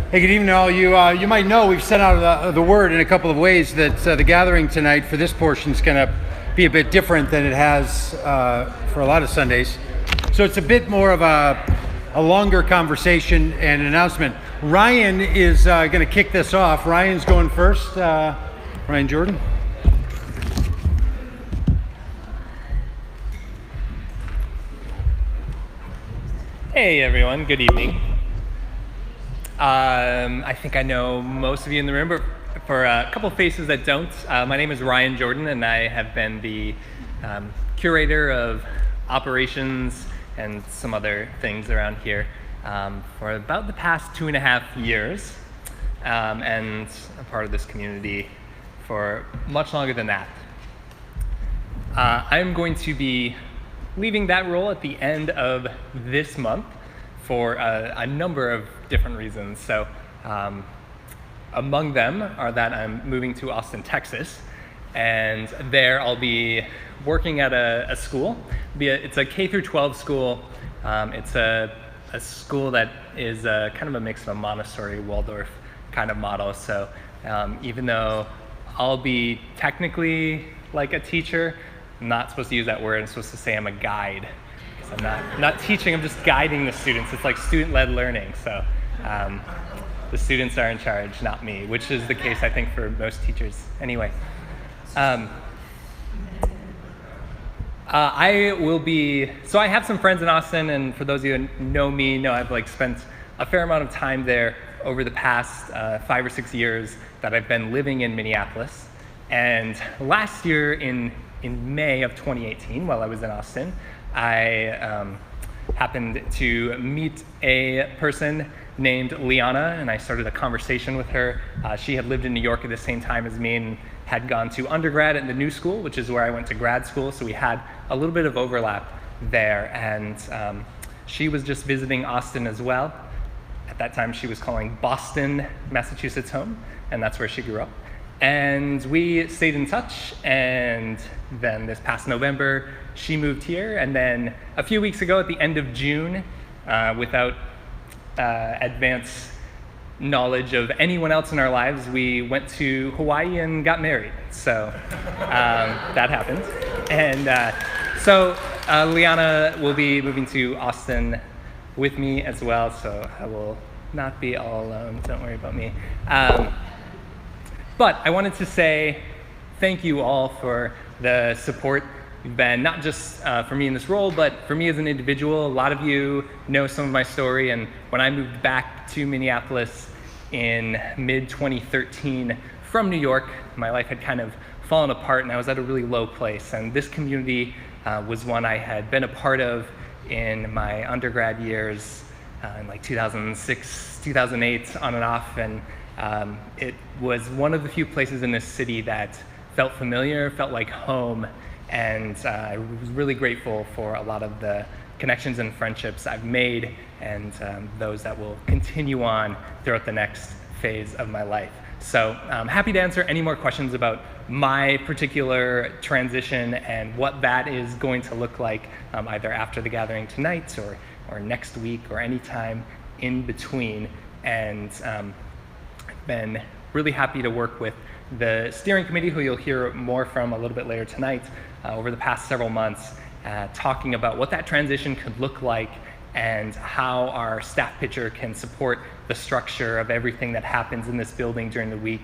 Hey, good evening, all. You might know we've sent out the word in a couple of ways that the gathering tonight for this portion is going to be a bit different than it has for a lot of Sundays. So it's a bit more of a longer conversation and an announcement. Ryan is going to kick this off. Ryan's going first. Ryan Jordan. Hey everyone, good evening. I think I know most of you in the room, but for a couple faces that don't, my name is Ryan Jordan, and I have been the curator of operations and some other things around here for about the past 2.5 years, and a part of this community for much longer than that. I'm going to be leaving that role at the end of this month for a number of different reasons. So among them are that I'm moving to Austin, Texas, and there I'll be working at a school. It's a K through 12 school. It's a school that is kind of a mix of a Montessori, Waldorf kind of model. So even though I'll be technically like a teacher, I'm not supposed to use that word. I'm supposed to say I'm a guide. Because I'm not teaching, I'm just guiding the students. It's like student-led learning. So the students are in charge, not me, which is the case, I think, for most teachers. Anyway, I have some friends in Austin, and for those of you who know me, know I've spent a fair amount of time there over the past 5 or 6 years that I've been living in Minneapolis. And last year in May of 2018, while I was in Austin, I happened to meet a person named Liana, and I started a conversation with her. She had lived in New York at the same time as me and had gone to undergrad at the New School, which is where I went to grad school, so we had a little bit of overlap there. And she was just visiting Austin as well. At that time, she was calling Boston, Massachusetts home, and that's where she grew up. And we stayed in touch, and then this past November, she moved here, and then a few weeks ago at the end of June, without advance knowledge of anyone else in our lives, we went to Hawaii and got married. So that happened. And so Liana will be moving to Austin with me as well, so I will not be all alone, don't worry about me. But I wanted to say thank you all for the support you've been, not just for me in this role, but for me as an individual. A lot of you know some of my story, and when I moved back to Minneapolis in mid-2013 from New York, my life had kind of fallen apart and I was at a really low place. And this community was one I had been a part of in my undergrad years in 2006, 2008, on and off. And it was one of the few places in this city that felt familiar, felt like home, and I was really grateful for a lot of the connections and friendships I've made, and those that will continue on throughout the next phase of my life. So I'm happy to answer any more questions about my particular transition and what that is going to look like either after the gathering tonight or next week or any time in between. And been really happy to work with the steering committee, who you'll hear more from a little bit later tonight, over the past several months, talking about what that transition could look like and how our staff pitcher can support the structure of everything that happens in this building during the week,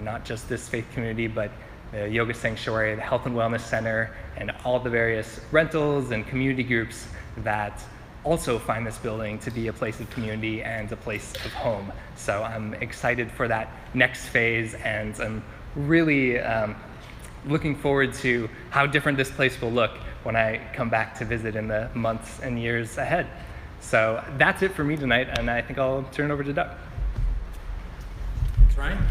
not just this faith community, but the yoga sanctuary, the health and wellness center, and all the various rentals and community groups that also find this building to be a place of community and a place of home. So I'm excited for that next phase, and I'm really looking forward to how different this place will look when I come back to visit in the months and years ahead. So that's it for me tonight, and I think I'll turn it over to Doug. Thanks, Ryan.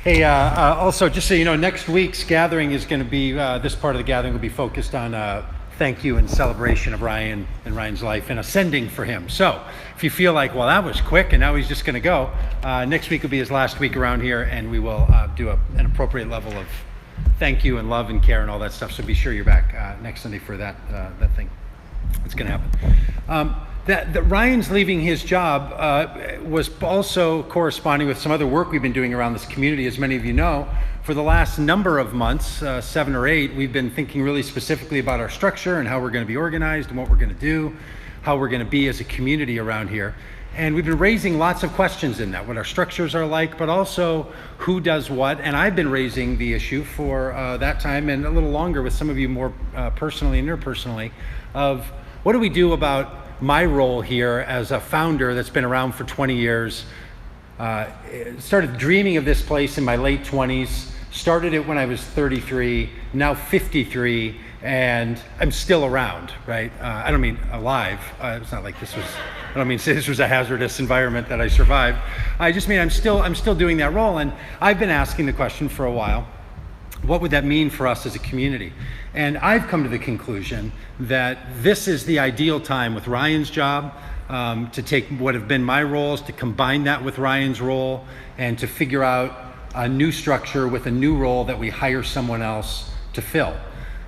Hey, also, just so you know, next week's gathering is going to be, this part of the gathering will be focused on thank you and celebration of Ryan and Ryan's life and ascending for him. So if you feel like, well, that was quick and now he's just going to go, next week will be his last week around here, and we will do an appropriate level of thank you and love and care and all that stuff. So be sure you're back next Sunday for that thing. It's going to happen. that Ryan's leaving his job was also corresponding with some other work we've been doing around this community. As many of you know, for the last number of months, 7 or 8, we've been thinking really specifically about our structure and how we're going to be organized and what we're going to do, how we're going to be as a community around here. And we've been raising lots of questions in that, what our structures are like, but also who does what. And I've been raising the issue for that time and a little longer with some of you more personally and interpersonally of what do we do about my role here as a founder that's been around for 20 years. Started dreaming of this place in my late 20s, started it when I was 33, now 53, and I'm still around, right? I don't mean alive. It's not like this was, I don't mean this was a hazardous environment that I survived. I just mean I'm still doing that role, and I've been asking the question for a while, what would that mean for us as a community? And I've come to the conclusion that this is the ideal time with Ryan's job to take what have been my roles, to combine that with Ryan's role, and to figure out a new structure with a new role that we hire someone else to fill.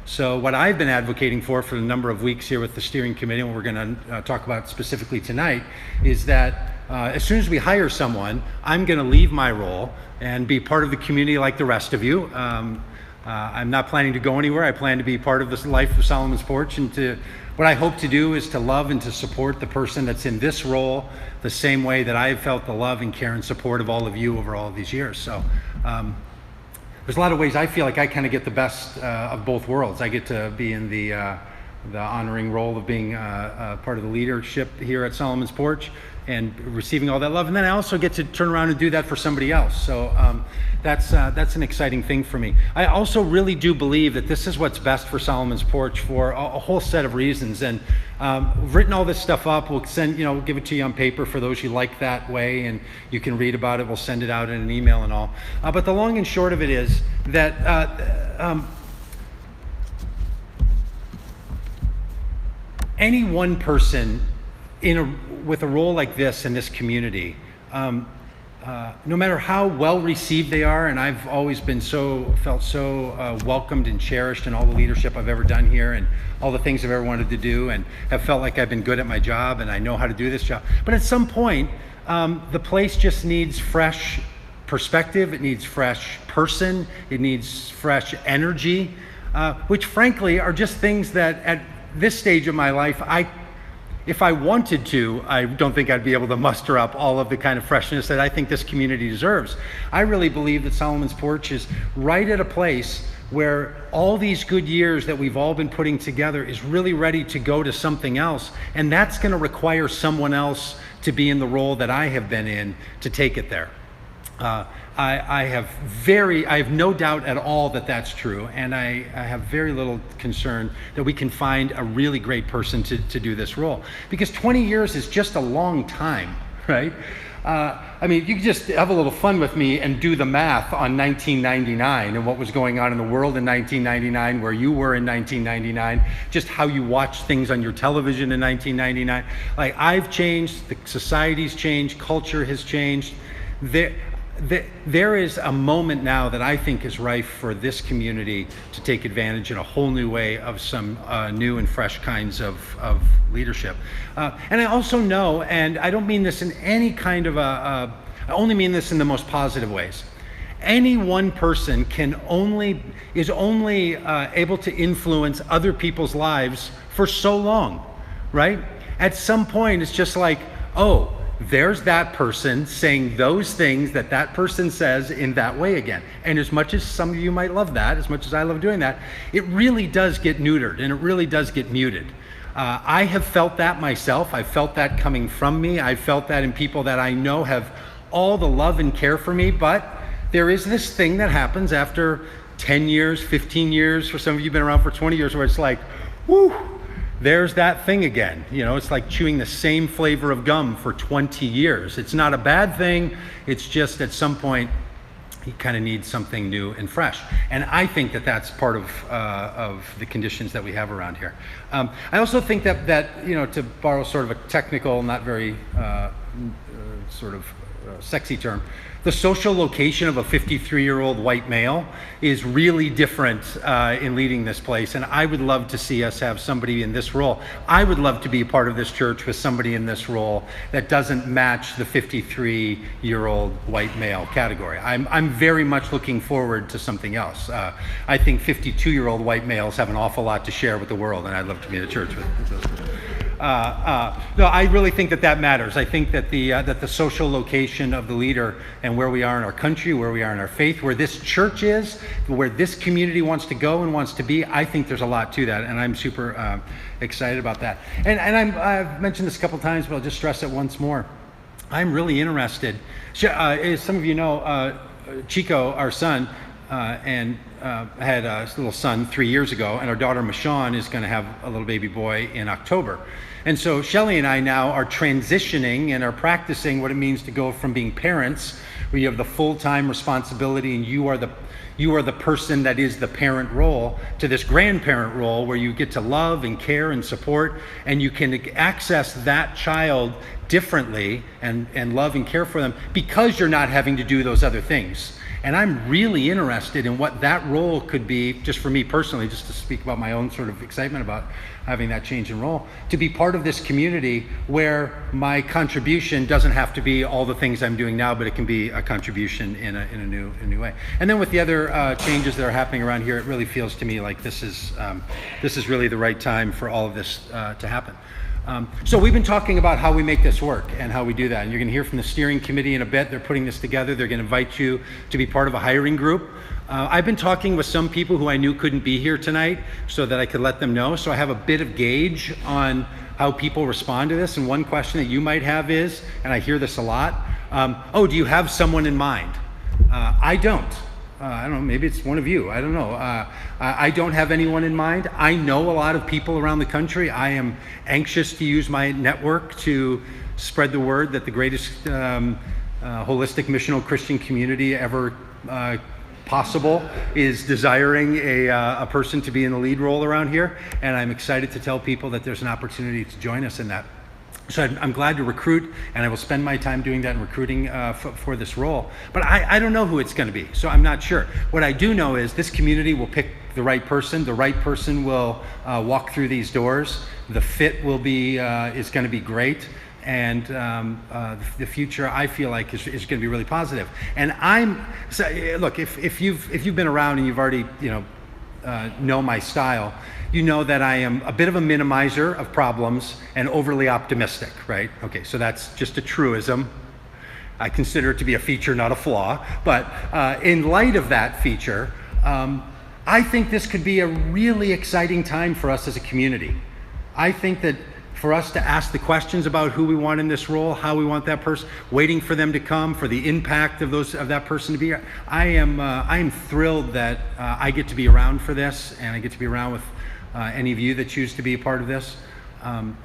So what I've been advocating for a number of weeks here with the steering committee, and what we're going to talk about specifically tonight, is that as soon as we hire someone, I'm going to leave my role and be part of the community like the rest of you. I'm not planning to go anywhere. I plan to be part of this life of Solomon's Porch, and what I hope to do is to love and to support the person that's in this role the same way that I've felt the love and care and support of all of you over all of these years. So there's a lot of ways I feel like I kind of get the best of both worlds. I get to be in the honoring role of being part of the leadership here at Solomon's Porch and receiving all that love, and then I also get to turn around and do that for somebody else. So that's an exciting thing for me. I also really do believe that this is what's best for Solomon's Porch for a whole set of reasons. And we've written all this stuff up. We'll send, we'll give it to you on paper for those you like that way, and you can read about it. We'll send it out in an email and all. But the long and short of it is that any one person with a role like this in this community, no matter how well received they are, and I've always been felt so welcomed and cherished in all the leadership I've ever done here and all the things I've ever wanted to do, and have felt like I've been good at my job and I know how to do this job. But at some point, the place just needs fresh perspective. It needs fresh person. It needs fresh energy, which frankly are just things that at this stage of my life, if I wanted to, I don't think I'd be able to muster up all of the kind of freshness that I think this community deserves. I really believe that Solomon's Porch is right at a place where all these good years that we've all been putting together is really ready to go to something else, and that's going to require someone else to be in the role that I have been in to take it there. I have no doubt at all that that's true, and I have very little concern that we can find a really great person to do this role, because 20 years is just a long time, right? I mean, you can just have a little fun with me and do the math on 1999 and what was going on in the world in 1999, where you were in 1999, just how you watched things on your television in 1999. Like, I've changed, the society's changed, culture has changed. There is a moment now that I think is rife for this community to take advantage in a whole new way of some new and fresh kinds of leadership. And I also know, and I don't mean this in any kind of I only mean this in the most positive ways. Any one person is only able to influence other people's lives for so long, right? At some point, it's just like, oh, there's that person saying those things that person says in that way again. And as much as some of you might love that, as much as I love doing that, it really does get neutered and it really does get muted. I have felt that myself. I've felt that coming from me. I've felt that in people that I know have all the love and care for me, but there is this thing that happens after 10 years, 15 years, for some of you have been around for 20 years, where it's like, whoo, there's that thing again. It's like chewing the same flavor of gum for 20 years. It's not a bad thing. It's just at some point, you kind of need something new and fresh. And I think that that's part of the conditions that we have around here. I also think that to borrow sort of a technical, not very sort of sexy term. The social location of a 53-year-old white male is really different in leading this place, and I would love to see us have somebody in this role. I would love to be a part of this church with somebody in this role that doesn't match the 53-year-old white male category. I'm very much looking forward to something else. I think 52-year-old white males have an awful lot to share with the world, and I'd love to be in a church with those people. No, I really think that matters. I think that the social location of the leader and where we are in our country, where we are in our faith, where this church is, where this community wants to go and wants to be, I think there's a lot to that, and I'm super excited about that. And I've mentioned this a couple times, but I'll just stress it once more. I'm really interested. As some of you know, Chico, our son, had a little son 3 years ago, and our daughter Michonne is going to have a little baby boy in October. And so Shelley and I now are transitioning and are practicing what it means to go from being parents, where you have the full-time responsibility and you are the person that is the parent role, to this grandparent role where you get to love and care and support, and you can access that child differently and love and care for them because you're not having to do those other things. And I'm really interested in what that role could be, just for me personally, just to speak about my own sort of excitement about having that change in role, to be part of this community where my contribution doesn't have to be all the things I'm doing now, but it can be a contribution in a new way. And then with the other changes that are happening around here, it really feels to me like this is really the right time for all of this to happen. So we've been talking about how we make this work and how we do that. And you're going to hear from the steering committee in a bit. They're putting this together. They're going to invite you to be part of a hiring group. I've been talking with some people who I knew couldn't be here tonight so that I could let them know. So I have a bit of gauge on how people respond to this. And one question that you might have is, and I hear this a lot, do you have someone in mind? I don't. I don't know, maybe it's one of you. I don't know. I don't have anyone in mind. I know a lot of people around the country. I am anxious to use my network to spread the word that the greatest holistic missional Christian community ever possible is desiring a person to be in the lead role around here. And I'm excited to tell people that there's an opportunity to join us in that. So I'm glad to recruit, and I will spend my time doing that and recruiting for this role. But I don't know who it's going to be, so I'm not sure. What I do know is this community will pick the right person. The right person will walk through these doors. The fit will be is going to be great, and the future I feel like is going to be really positive. And look, if you've been around and you've already know my style, you know that I am a bit of a minimizer of problems and overly optimistic, right? Okay, so that's just a truism. I consider it to be a feature, not a flaw. But in light of that feature, I think this could be a really exciting time for us as a community. I think that for us to ask the questions about who we want in this role, how we want that person, waiting for them to come, for the impact of that person to be here. I am thrilled that I get to be around for this, and I get to be around with any of you that choose to be a part of this. And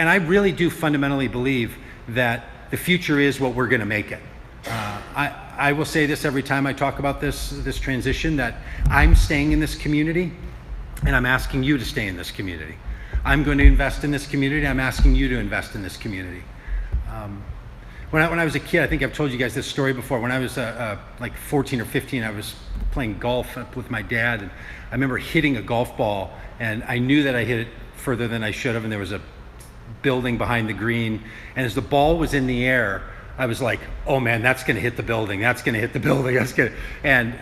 I really do fundamentally believe that the future is what we're going to make it. I will say this every time I talk about this transition, that I'm staying in this community, and I'm asking you to stay in this community. I'm going to invest in this community. I'm asking you to invest in this community. When I was a kid, I think I've told you guys this story before. When I was like 14 or 15, I was playing golf with my dad, and I remember hitting a golf ball, and I knew that I hit it further than I should have, and there was a building behind the green, and as the ball was in the air, I was like, oh man, that's going to hit the building. That's going to hit the building. And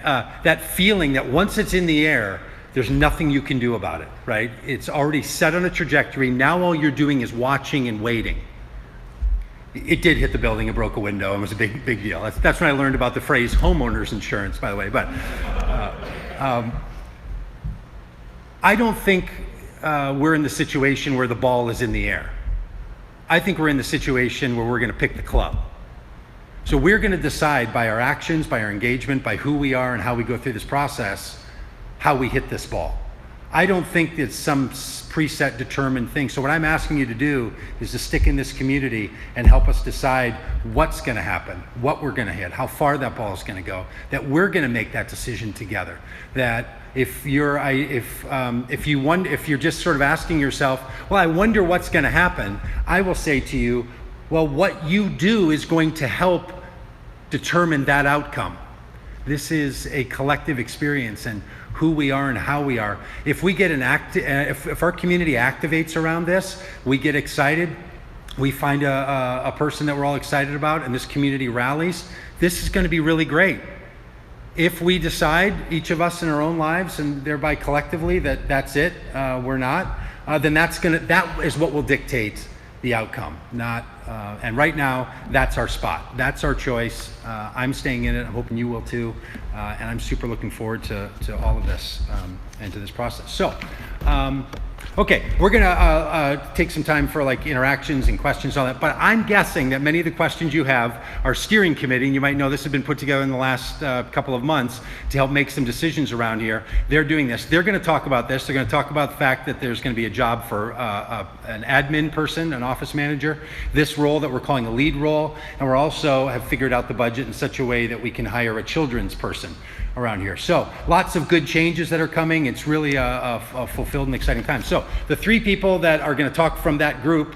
that feeling that once it's in the air, there's nothing you can do about it, right? It's already set on a trajectory. Now all you're doing is watching and waiting. It did hit the building. It broke a window. It was a big deal. That's when I learned about the phrase homeowners insurance, by the way. But I don't think we're in the situation where the ball is in the air. I think we're in the situation where we're going to pick the club. So we're going to decide by our actions, by our engagement, by who we are and how we go through this process, how we hit this ball. I don't think it's some preset determined thing. So what I'm asking you to do is to stick in this community and help us decide what's going to happen, what we're going to hit, how far that ball is going to go, that we're going to make that decision together. That if you're just sort of asking yourself, well, I wonder what's going to happen, I will say to you, well, what you do is going to help determine that outcome. This is a collective experience and who we are and how we are. If we get if our community activates around this, we get excited, we find a person that we're all excited about, and this community rallies, this is going to be really great. If we decide, each of us in our own lives, and thereby collectively, that that's it, we're not, then that is what will dictate the outcome. And right now, that's our spot. That's our choice. I'm staying in it. I'm hoping you will too. And I'm super looking forward to all of this and to this process. So, okay, we're gonna take some time for like interactions and questions and all that, but I'm guessing that many of the questions you have are steering committee, and you might know this has been put together in the last couple of months to help make some decisions around here. They're doing this. They're gonna talk about this. They're gonna talk about the fact that there's gonna be a job for an admin person, an office manager, this role that we're calling a lead role, and we're also have figured out the budget in such a way that we can hire a children's person around here. So lots of good changes that are coming. It's really a fulfilled and exciting time. So the three people that are going to talk from that group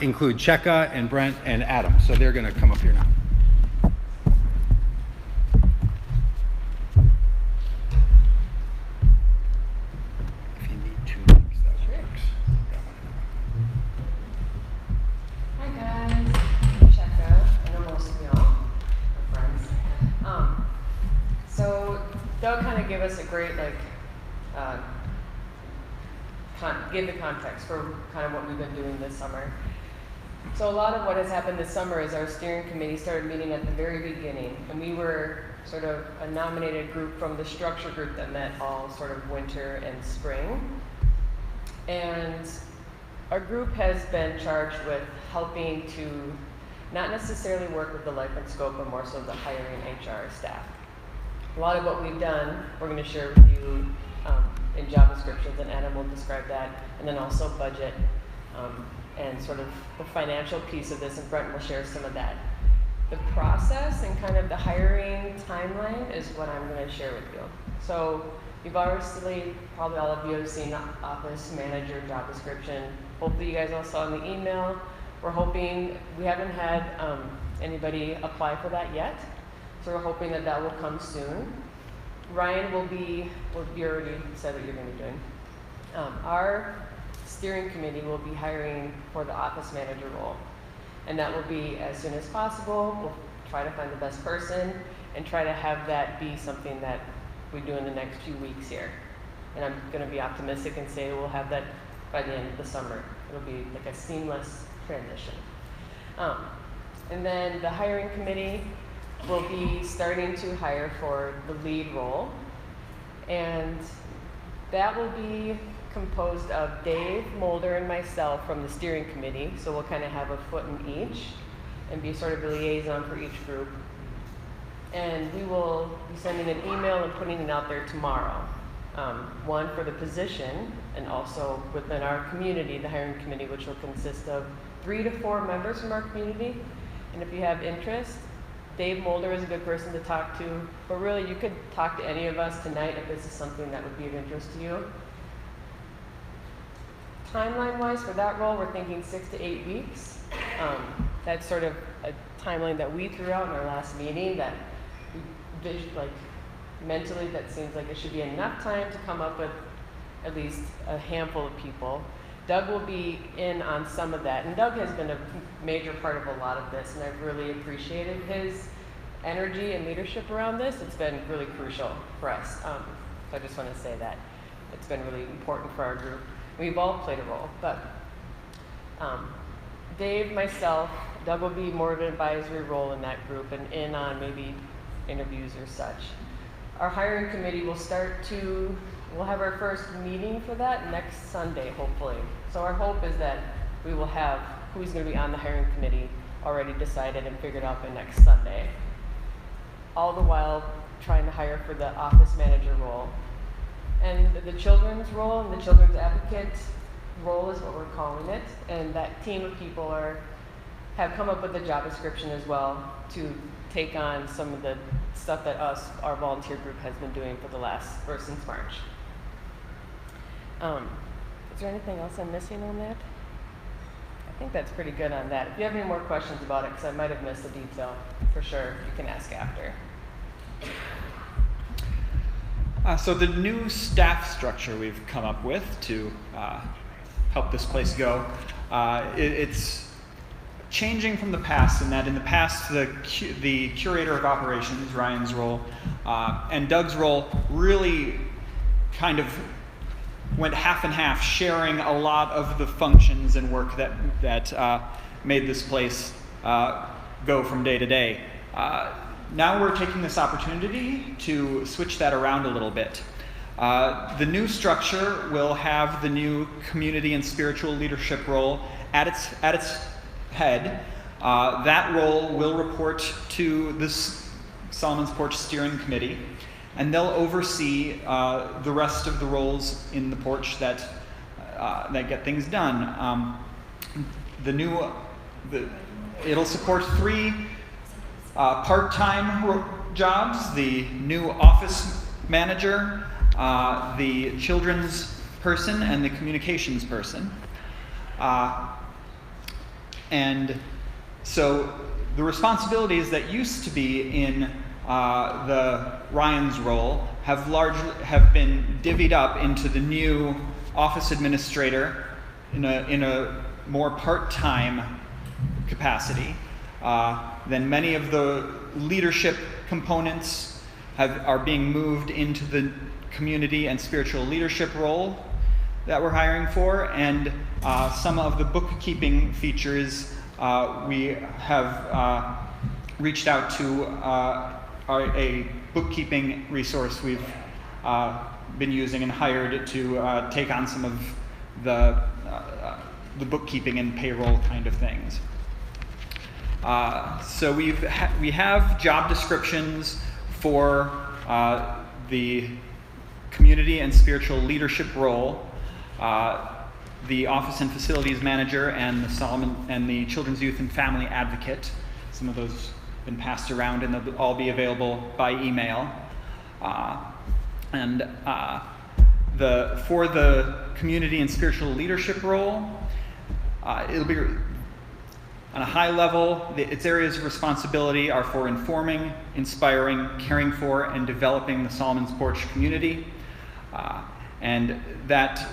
include Cheka and Brent and Adam. So they're going to come up here now. If you need 2 mics, that works. Hi guys, I'm Cheka. I know most of y'all are friends. So Doug kind of gave us a great give the context for kind of what we've been doing this summer. So a lot of what has happened this summer is our steering committee started meeting at the very beginning, and we were sort of a nominated group from the structure group that met all sort of winter and spring. And our group has been charged with helping to not necessarily work with the life and scope, but more so the hiring HR staff. A lot of what we've done, we're going to share with you in job descriptions, and Adam will describe that, and then also budget and sort of the financial piece of this, and Brent will share some of that. The process and kind of the hiring timeline is what I'm going to share with you. So you've obviously, probably all of you have seen the office manager job description. Hopefully you guys all saw in the email. We're hoping, we haven't had anybody apply for that yet, so we're hoping that that will come soon. Ryan will be, well, you already said what you're going to be doing. Our steering committee will be hiring for the office manager role, and that will be as soon as possible. We'll try to find the best person and try to have that be something that we do in the next few weeks here. And I'm going to be optimistic and say we'll have that by the end of the summer. It'll be like a seamless transition. And then the hiring committee will be starting to hire for the lead role, and that will be composed of Dave Mulder and myself from the steering committee, so we'll kind of have a foot in each and be sort of a liaison for each group. And we will be sending an email and putting it out there tomorrow. One for the position, and also within our community, the hiring committee, which will consist of 3 to 4 members from our community. And if you have interest, Dave Mulder is a good person to talk to, but really you could talk to any of us tonight if this is something that would be of interest to you. Timeline-wise for that role, we're thinking 6 to 8 weeks. That's sort of a timeline that we threw out in our last meeting that mentally that seems like it should be enough time to come up with at least a handful of people. Doug will be in on some of that, and Doug has been a major part of a lot of this, and I've really appreciated his energy and leadership around this. It's been really crucial for us. So I just want to say that it's been really important for our group. We've all played a role, but Dave, myself, Doug will be more of an advisory role in that group and in on maybe interviews or such. Our hiring committee will we'll have our first meeting for that next Sunday, hopefully. So our hope is that we will have who's going to be on the hiring committee already decided and figured out by next Sunday. All the while trying to hire for the office manager role. And the children's role and the children's advocate role is what we're calling it. And that team of people have come up with a job description as well to take on some of the stuff that our volunteer group has been doing since March. Is there anything else I'm missing on that? think that's pretty good on that. If you have any more questions about it, because I might have missed the detail, for sure, you can ask after. So the new staff structure we've come up with to help this place go, it's changing from the past in that in the past the curator of operations, Ryan's role, and Doug's role really kind of went half and half, sharing a lot of the functions and work that made this place go from day to day. Now we're taking this opportunity to switch that around a little bit. The new structure will have the new community and spiritual leadership role at its head. That role will report to this Solomon's Porch Steering Committee, and they'll oversee the rest of the roles in the porch that get things done. It'll support 3 part-time jobs: the new office manager, the children's person, and the communications person. And so the responsibilities that used to be in the Ryan's role have been divvied up into the new office administrator in a more part-time capacity. Then many of the leadership components are being moved into the community and spiritual leadership role that we're hiring for, and some of the bookkeeping features we have reached out to a bookkeeping resource we've been using and hired to take on some of the bookkeeping and payroll kind of things. So we have job descriptions for the community and spiritual leadership role, the office and facilities manager, and the children's youth and family advocate. Some of those have been passed around, and they'll all be available by email. For the community and spiritual leadership role, it'll be on a high level. Its areas of responsibility are for informing, inspiring, caring for, and developing the Solomon's Porch community. And that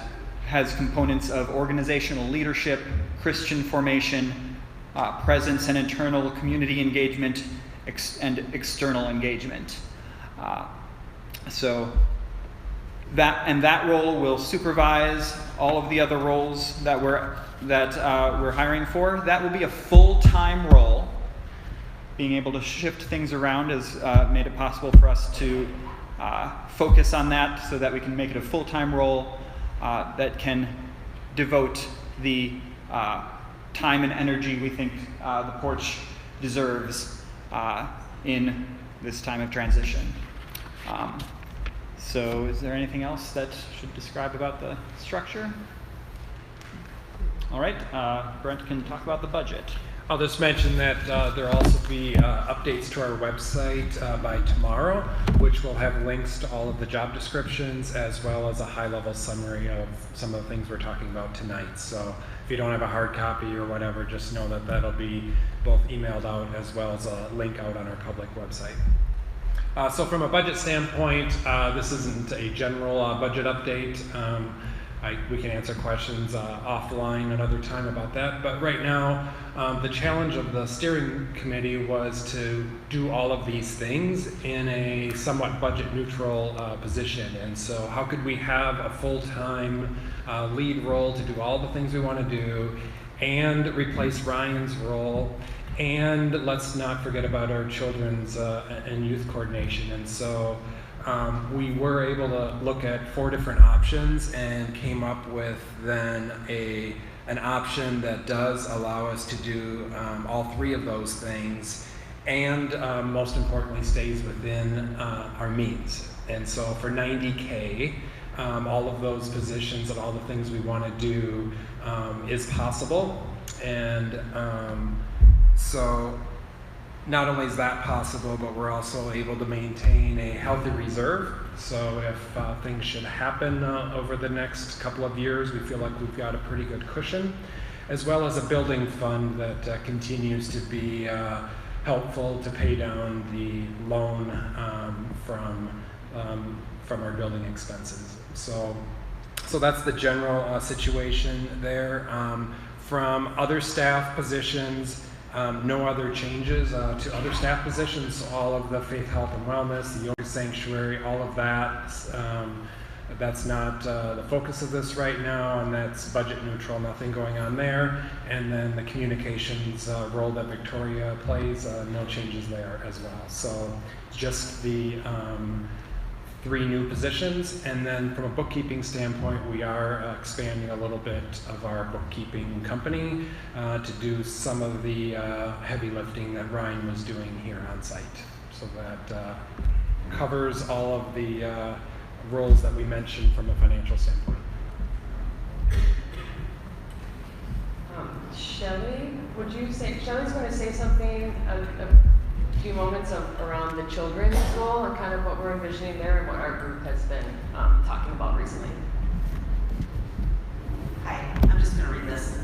has components of organizational leadership, Christian formation, presence and internal community engagement, and external engagement. So that role will supervise all of the other roles that we're hiring for. That will be a full-time role. Being able to shift things around has made it possible for us to focus on that so that we can make it a full-time role that can devote the time and energy we think the porch deserves in this time of transition. So is there anything else that should describe about the structure? All right, Brent can talk about the budget. I'll just mention that there'll also be updates to our website by tomorrow, which will have links to all of the job descriptions as well as a high-level summary of some of the things we're talking about tonight. So if you don't have a hard copy or whatever, just know that that'll be both emailed out as well as a link out on our public website. So from a budget standpoint, this isn't a general budget update. We can answer questions offline another time about that. But right now, the challenge of the steering committee was to do all of these things in a somewhat budget neutral position. And so how could we have a full-time lead role to do all the things we want to do and replace Ryan's role? And let's not forget about our children's and youth coordination. And so we were able to look at 4 different options and came up with then an option that does allow us to do all 3 of those things, and most importantly stays within our means. And so for $90K, all of those positions and all the things we want to do is possible. And so not only is that possible, but we're also able to maintain a healthy reserve. So if things should happen over the next couple of years, we feel like we've got a pretty good cushion. as well as a building fund that continues to be helpful to pay down the loan from our building expenses. So that's the general situation there. From other staff positions, no other changes to other staff positions. All of the faith, health, and wellness, the yoga sanctuary, all of that. That's not the focus of this right now, and that's budget neutral, nothing going on there. And then the communications role that Victoria plays, no changes there as well. So just the 3 new positions, and then from a bookkeeping standpoint, we are expanding a little bit of our bookkeeping company to do some of the heavy lifting that Ryan was doing here on site. So that covers all of the roles that we mentioned from a financial standpoint. Shelley, would you say, Shelley's going to say something a few moments around the children's goal and kind of what we're envisioning there and what our group has been talking about recently. Hi, I'm just going to read this.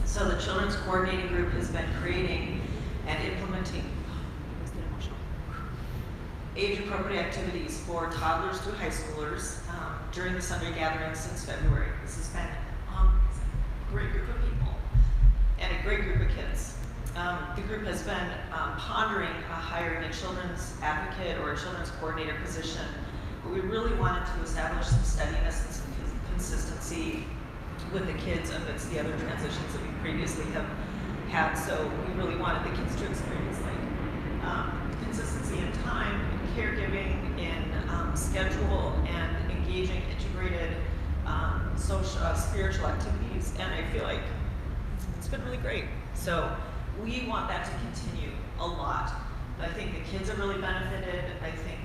So the Children's Coordinating Group has been creating and implementing age-appropriate activities for toddlers to high schoolers during the Sunday gatherings since February. This has been a great group of people and a great group of kids. The group has been pondering hiring a children's advocate or a children's coordinator position, but we really wanted to establish some steadiness and some consistency with the kids amidst the other transitions that we previously have had. So we really wanted the kids to experience consistency in time, in caregiving, in schedule, and engaging integrated social, spiritual activities. And I feel like it's been really great. So we want that to continue a lot. I think the kids have really benefited. I think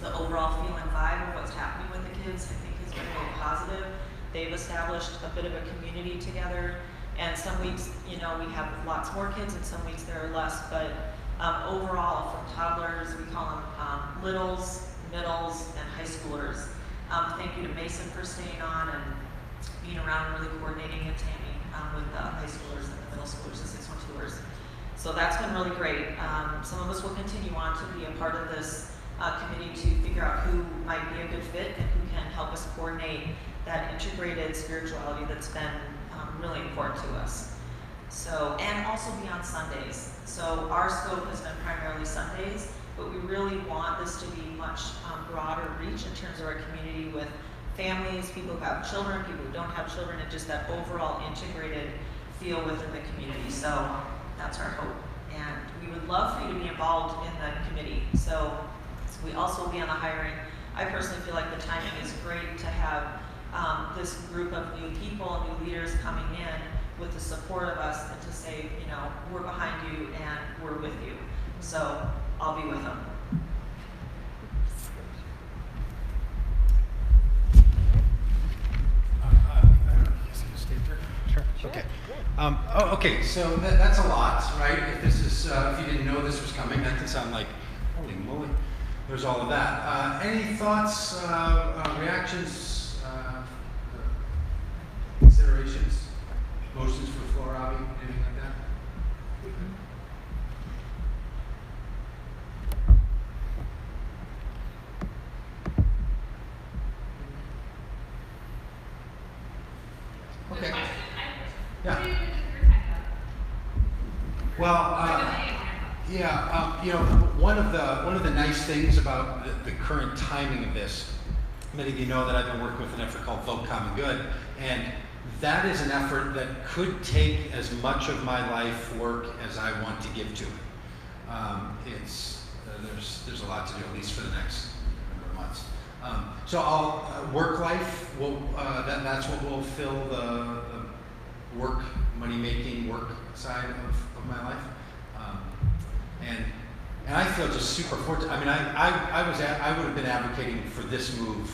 the overall feel and vibe of what's happening with the kids, I think, has been really positive. They've established a bit of a community together, and some weeks, we have lots more kids, and some weeks there are less, but overall, from toddlers, we call them littles, middles, and high schoolers. Thank you to Mason for staying on and being around and really coordinating, and Tammy with the high schoolers and the middle schoolers and 612ers. So that's been really great. Some of us will continue on to be a part of this committee to figure out who might be a good fit and who can help us coordinate that integrated spirituality that's been really important to us. So, and also be on Sundays. So our scope has been primarily Sundays, but we really want this to be much broader reach in terms of our community with families, people who have children, people who don't have children, and just that overall integrated feel within the community. So that's our hope. And we would love for you to be involved in the committee. So we also will be on the hiring. I personally feel like the timing is great to have this group of new people, new leaders coming in with the support of us and to say, we're behind you and we're with you. So I'll be with them. Okay. Okay. So that's a lot, right? If this is, if you didn't know this was coming, that can sound like, holy moly, there's all of that. Any thoughts, reactions, considerations, motions for the floor, Robbie, anything like that? Okay. Yeah. Well, one of the nice things about the current timing of this, many of you know that I've been working with an effort called Vote Common Good, and that is an effort that could take as much of my life work as I want to give to it. There's a lot to do, at least for the next number of months. So I'll work life. That's what will fill the work, money-making work side of my life, and I feel just super fortunate. I mean, I would have been advocating for this move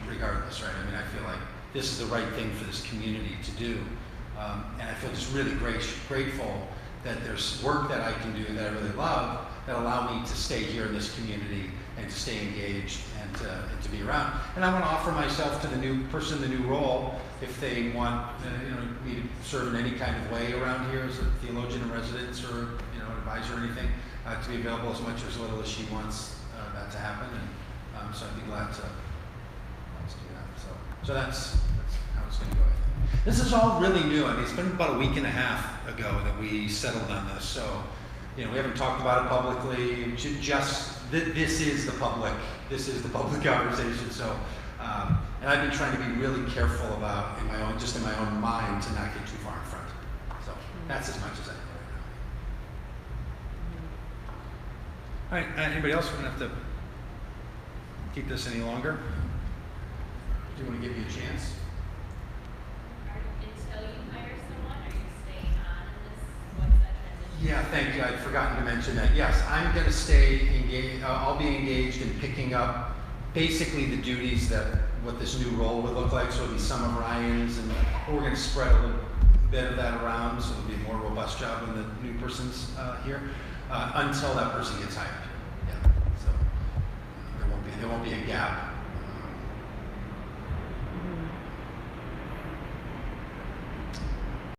regardless, right? I mean, I feel like this is the right thing for this community to do, and I feel just really grateful that there's work that I can do that I really love that allow me to stay here in this community and to stay engaged and to be around. And I want to offer myself to the new person, the new role, if they want me to serve in any kind of way around here as a theologian in residence or an advisor or anything, to be available as much or as little as she wants that to happen. And so I'd be glad to do that. So that's how it's going to go. I think. This is all really new. I mean, it's been about a week and a half ago that we settled on this. So we haven't talked about it publicly. This is the public conversation. So, and I've been trying to be really careful about in my own mind to not get too far in front. So that's as much as I know right now. All right. Anybody else? We're gonna have to keep this any longer. Do you want to give you a chance? Until you hire someone, are you staying on in this? What's that transition? Yeah, thank you. I'd forgotten to mention that. Yes, I'm going to stay engaged. I'll be engaged in picking up basically the duties that what this new role would look like. So it'll be some of Ryan's, and we're going to spread a little bit of that around, so it'll be a more robust job when the new person's here until that person gets hired. Yeah. So there won't be a gap.